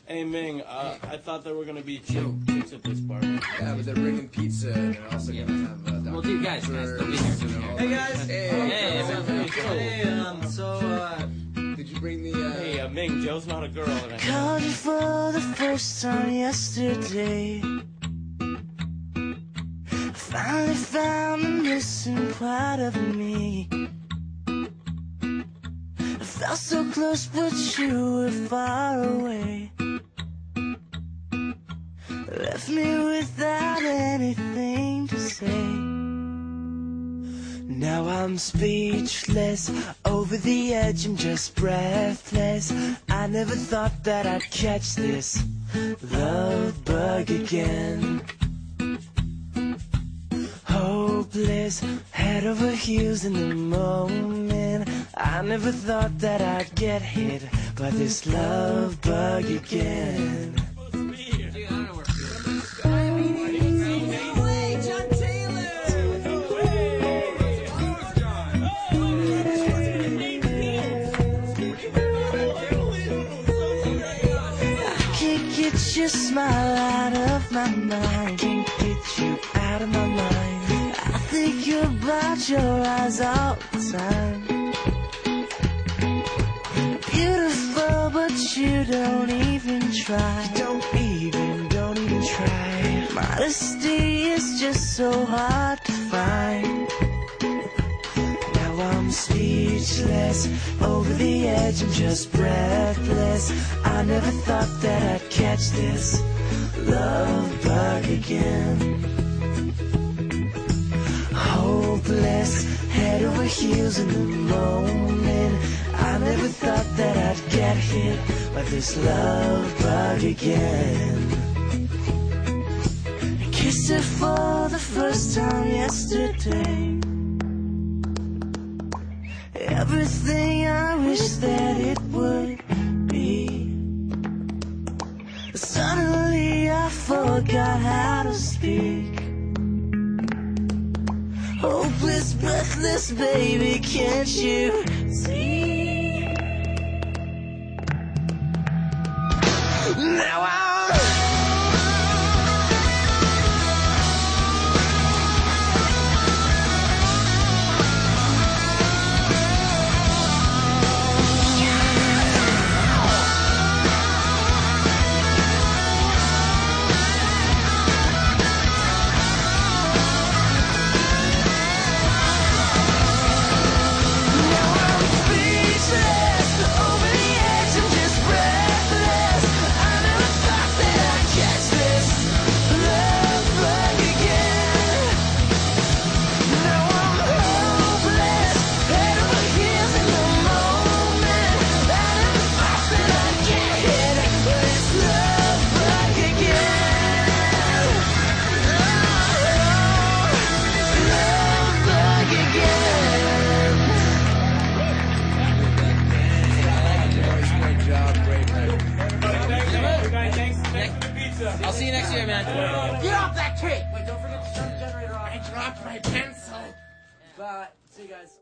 Hey Ming, I thought there were gonna be chicks at this party. Yeah, but they're bringing pizza and they're also gonna have Well, dude, guys, they'll be here. Hey guys. Hey, So, did you bring the? Hey, Ming, Joe's not a girl. And Called you for the first time yesterday. Finally found the missing part of me. I felt so close, but you were far away. Left me without anything to say. Now I'm speechless, over the edge, I'm just breathless. I never thought that I'd catch this love bug again. Hopeless, head over heels in the moment. I never thought that I'd get hit by this love bug again. Get your smile out of my mind. Can't get you out of my mind. I think about your eyes all the time. Beautiful, but you don't even try. Don't even try. Modesty is just so hard to find. Now I'm speechless, over the edge, I'm just breathless. I never thought that I'd catch this love bug again. Hopeless, head over heels in the moment. I never thought that I'd get hit by this love bug again. I kissed her for the first time yesterday. Everything I wish that it would be. Suddenly I forgot how to speak. Hopeless, breathless, baby, can't you see? Now I'll see you next year, man. get off that cake! Wait, don't forget to turn the generator off. I dropped my pencil. Bye. See you guys.